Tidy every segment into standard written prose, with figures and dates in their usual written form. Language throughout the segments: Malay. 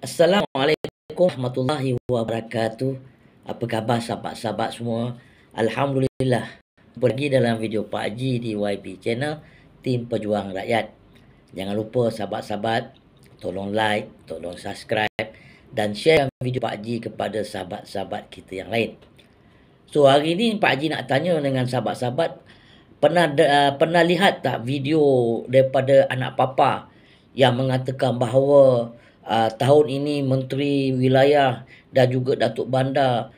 Assalamualaikum warahmatullahi wabarakatuh. Apa khabar sahabat-sahabat semua? Alhamdulillah. Jumpa lagi dalam video Pak Haji di YB Channel, Tim Pejuang Rakyat. Jangan lupa sahabat-sahabat, tolong like, tolong subscribe dan share video Pak Haji kepada sahabat-sahabat kita yang lain. So hari ni Pak Haji nak tanya dengan sahabat-sahabat, pernah lihat tak video daripada anak papa yang mengatakan bahawa tahun ini Menteri Wilayah dan juga Datuk Bandar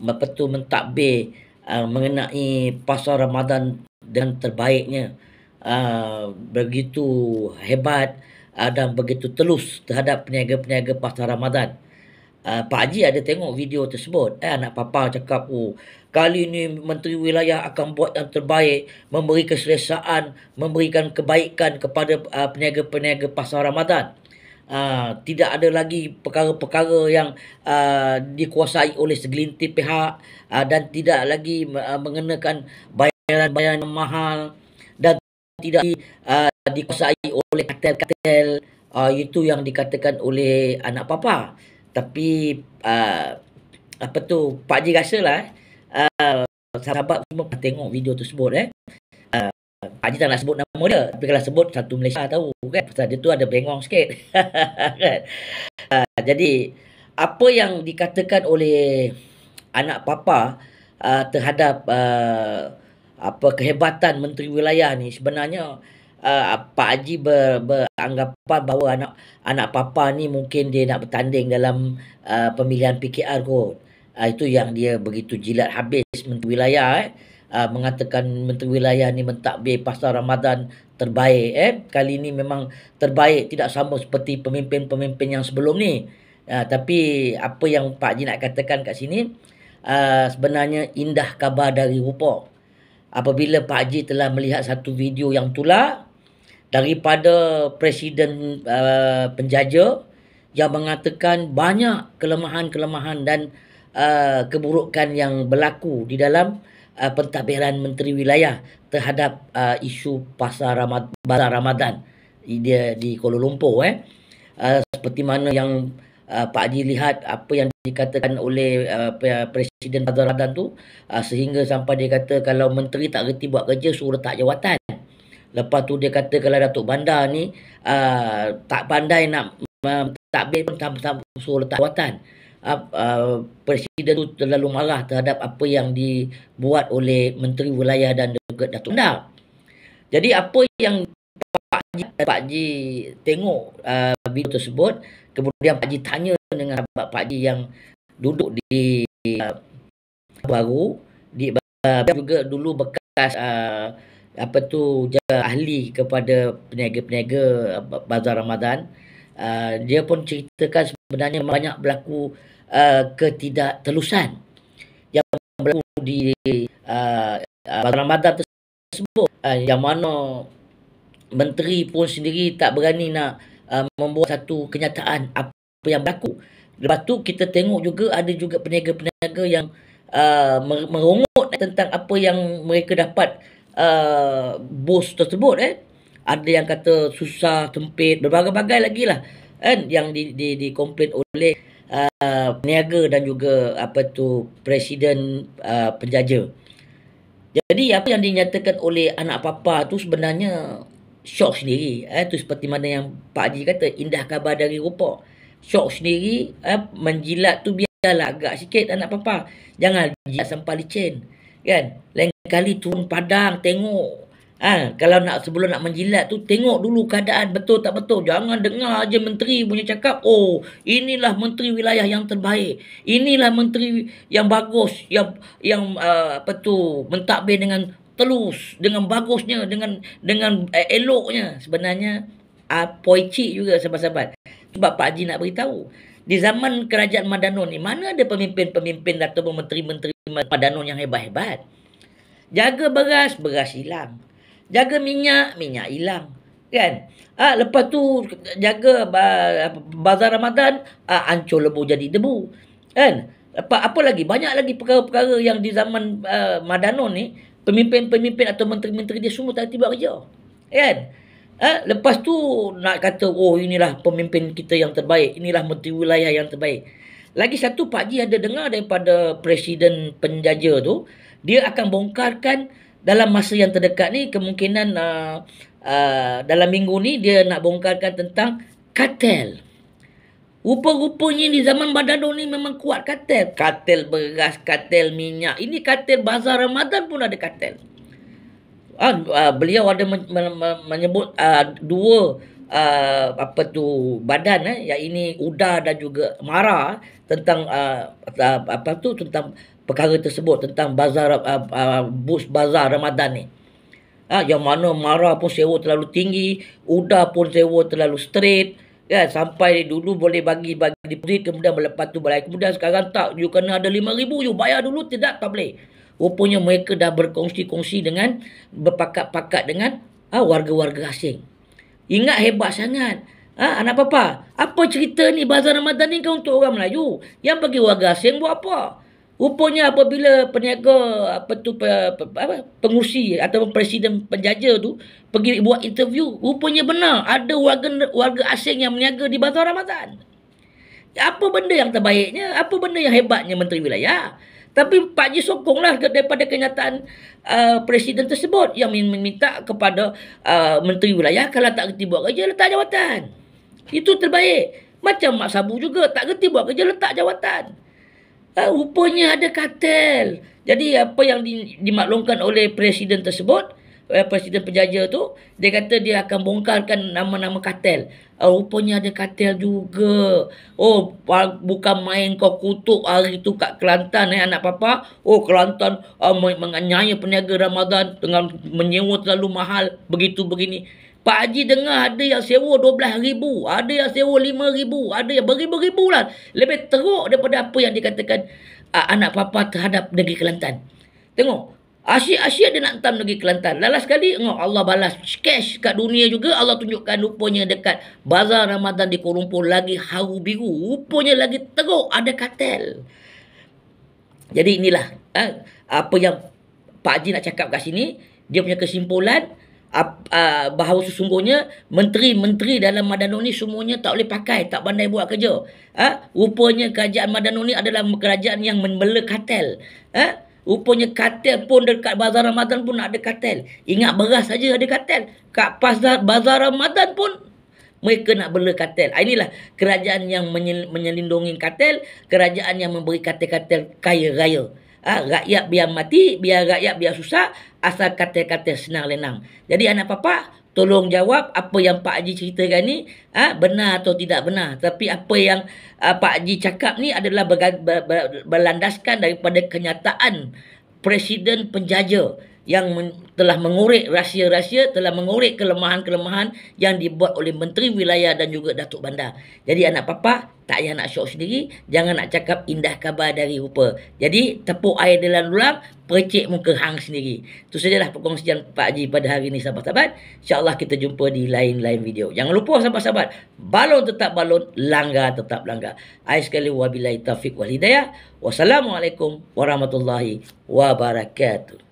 mentadbir mengenai pasar Ramadan dengan terbaiknya, begitu hebat dan begitu telus terhadap peniaga-peniaga pasar Ramadan. Pak Haji ada tengok video tersebut. Anak papa cakap, kali ni Menteri Wilayah akan buat yang terbaik, memberi keselesaan, memberikan kebaikan kepada peniaga-peniaga pasar Ramadan. Tidak ada lagi perkara-perkara yang dikuasai oleh segelintir pihak, dan tidak lagi mengenakan bayaran-bayaran mahal, dan tidak dikuasai oleh kartel-kartel. Itu yang dikatakan oleh anak papa. Tapi Pak Haji rasalah sahabat semua tengok video tersebut. Pak Haji tak nak sebut nama dia, tapi kalau sebut satu Malaysia tahu kan, pasal dia tu ada bengong sikit. Kan? Jadi apa yang dikatakan oleh anak papa terhadap kehebatan Menteri Wilayah ni, sebenarnya Pak Haji beranggapan bahawa anak papa ni mungkin dia nak bertanding dalam pemilihan PKR kot. Itu yang dia begitu jilat habis Menteri Wilayah. Mengatakan Menteri Wilayah ni mentadbir pasar Ramadan terbaik. Kali ni memang terbaik, tidak sama seperti pemimpin-pemimpin yang sebelum ni. Tapi apa yang Pak Haji nak katakan kat sini, sebenarnya indah khabar dari rupa. Apabila Pak Haji telah melihat satu video yang tular daripada Presiden penjaja yang mengatakan banyak kelemahan-kelemahan dan keburukan yang berlaku di dalam pentadbiran Menteri Wilayah terhadap isu bazar Ramadan di Kuala Lumpur. Seperti mana yang Pak Haji lihat apa yang dikatakan oleh Presiden bazar Ramadan tu, sehingga sampai dia kata kalau menteri tak reti buat kerja suruh letak jawatan. Lepas tu dia kata kalau Datuk Bandar ni tak pandai nak mentadbir pun suruh letak jawatan. Presiden tu terlalu marah terhadap apa yang dibuat oleh Menteri Wilayah dan juga Datuk Bandar. Jadi apa yang Pak Haji tengok video tersebut, kemudian Pak Haji tanya dengan Pak Haji yang duduk di baru juga dulu bekas ahli kepada peniaga-peniaga bazar Ramadan. Dia pun ceritakan sebenarnya banyak berlaku ketidaktelusan yang berlaku di bazar Ramadan tersebut, yang mana menteri pun sendiri tak berani nak membuat satu kenyataan apa yang berlaku. Lepas tu kita tengok juga ada juga peniaga-peniaga yang merungut tentang apa yang mereka dapat bos tersebut. Ada yang kata susah, sempit, berbagai-bagai lagi lah yang dikomplain oleh peniaga dan juga Presiden penjaja. Jadi apa yang dinyatakan oleh anak papa tu sebenarnya syok sendiri. Itu seperti mana yang Pak Haji kata, indah khabar dari rupa. Syok sendiri, menjilat tu biarlah agak sikit anak papa. Jangan jilat sampai licin. Kan? Lain kali turun padang tengok. Kalau sebelum nak menjilat tu tengok dulu keadaan betul tak betul. Jangan dengar aja menteri punya cakap, inilah menteri wilayah yang terbaik. Inilah menteri yang bagus, yang mentadbir dengan telus, dengan bagusnya, dengan eloknya. Sebenarnya poicik juga sahabat-sahabat. Sebab Pak Haji nak beritahu, di zaman kerajaan Madanon ni mana ada pemimpin-pemimpin atau menteri-menteri Madanon yang hebat-hebat. Jaga beras hilang. Jaga minyak hilang. Kan? Lepas tu jaga bazar Ramadan, hancur lebu jadi debu. Kan? Apa lagi? Banyak lagi perkara-perkara yang di zaman Madanon ni, pemimpin-pemimpin atau menteri-menteri dia semua tak tiba kerja. Kan? Lepas tu nak kata, oh inilah pemimpin kita yang terbaik, inilah menteri wilayah yang terbaik. Lagi satu, Pak Haji ada dengar daripada Presiden penjaja tu, dia akan bongkarkan dalam masa yang terdekat ni, kemungkinan dalam minggu ni dia nak bongkarkan tentang kartel. Rupa-rupanya di zaman Badano ni memang kuat kartel. Kartel beras, kartel minyak. Ini kartel Bazar Ramadan pun ada kartel. Beliau ada menyebut dua badan yang ini UDA dan juga MARA tentang tentang perkara tersebut, tentang bus bazar Ramadan ni. Yang mana MARA pun sewa terlalu tinggi, UDA pun sewa terlalu straight. Kan, sampai dulu boleh bagi deposit, kemudian lepas tu balai, kemudian sekarang tak, you kena ada 5,000, you bayar dulu, tak boleh. Rupanya mereka dah berkongsi-kongsi dengan, berpakat-pakat dengan warga-warga asing. Ingat, hebat sangat. Anak papa, apa cerita ni bazar Ramadan ni kan untuk orang Melayu? Yang bagi warga asing buat apa? Rupanya apabila peniaga pengurusi atau presiden penjaja tu pergi buat interview, rupanya benar ada warga asing yang meniaga di bazar Ramadan. Apa benda yang terbaiknya? Apa benda yang hebatnya menteri wilayah? Tapi Pak Haji sokonglah daripada kenyataan presiden tersebut yang meminta kepada menteri wilayah, kalau tak kerti buat kerja, letak jawatan. Itu terbaik. Macam Mak Sabu juga, tak kerti buat kerja, letak jawatan. Rupanya ada kartel. Jadi apa yang dimaklumkan oleh presiden tersebut, presiden penjaja tu, dia kata dia akan bongkarkan nama-nama kartel. Rupanya ada kartel juga. Oh, bukan main kau kutuk hari tu kat Kelantan anak papa. Oh, Kelantan menganiaya peniaga Ramadan dengan menyewa terlalu mahal, begitu begini. Pak Haji dengar ada yang sewa 12,000, ada yang sewa 5,000, ada yang beribu-ribu lah. Lebih teruk daripada apa yang dikatakan anak papa terhadap negeri Kelantan. Tengok, asyik-asyik dia nak hantar negeri Kelantan. Lalas sekali, Allah balas cash kat dunia juga. Allah tunjukkan rupanya dekat bazar Ramadan di Kuala Lumpur lagi haru biru. Rupanya lagi teruk, ada kartel. Jadi inilah apa yang Pak Haji nak cakap kat sini. Dia punya kesimpulan, bahawa sesungguhnya menteri-menteri dalam Madano ni semuanya tak boleh pakai, tak pandai buat kerja. Rupanya kerajaan Madano ni adalah kerajaan yang membela kartel. Rupanya kartel pun dekat bazar Ramadan pun ada kartel. Ingat beras saja ada kartel. Kat bazar Ramadan pun mereka nak bela kartel. Inilah kerajaan yang menyelindungi kartel, kerajaan yang memberi kartel-kartel kaya raya. Rakyat biar mati, biar rakyat biar susah, asal kartel-kartel senang lenang. Jadi anak papa, tolong jawab apa yang Pak Haji ceritakan ni, benar atau tidak benar. Tapi apa yang Pak Haji cakap ni adalah berlandaskan daripada kenyataan presiden penjaja yang telah mengorek rahsia-rahsia, telah mengorek kelemahan-kelemahan yang dibuat oleh Menteri Wilayah dan juga Datuk Bandar. Jadi anak papa, tak payah nak syok sendiri, jangan nak cakap indah khabar dari rupa. Jadi tepuk air dalam lulang, percik muka hang sendiri. Itu sajalah perkongsian Pak Haji pada hari ini, sahabat-sahabat. InsyaAllah kita jumpa di lain-lain video. Jangan lupa sahabat-sahabat, balon tetap balon, langgar tetap langgar. Akhir sekali, wabillahi taufiq wal hidayah. Wassalamualaikum warahmatullahi wabarakatuh.